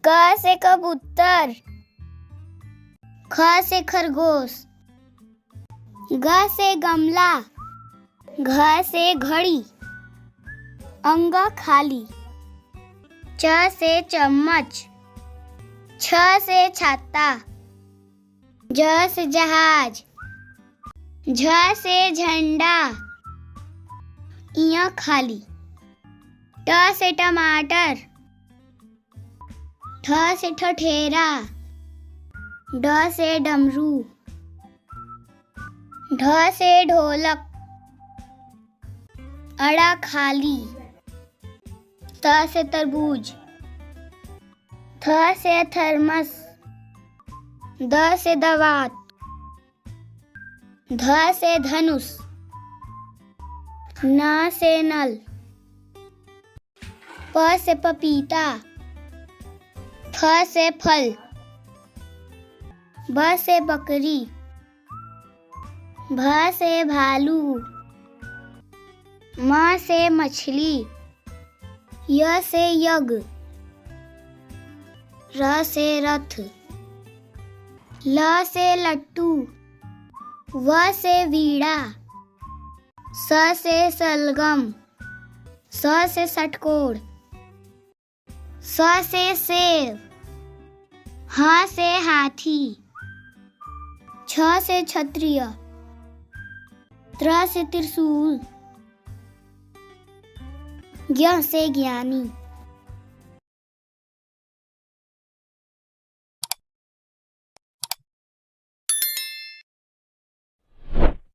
क से कबूतर, ख से खरगोश, ग से गमला, घ से घड़ी, अंग खाली, च से चम्मच, छ से छाता, ज से जहाज, झ से झंडा, इया खाली, ट से टमाटर, ठ से ठठेरा, ड से डमरू, ढ से ढोलक, अड़ा खाली, त से तरबूज, थ से थर्मस, द से दवात, ध से धनुष, न से नल, प से पपीता, फ से फल, ब से बकरी, भ से भालू, म से मछली, य से यज्ञ, र से रथ, ल से लट्टू, व से वीणा, स से सलगम, स से षटकोर, स से सेब, ह से हाथी, छ से क्षत्रिय, त्र से त्रिशूल, ज्ञ से ज्ञानी।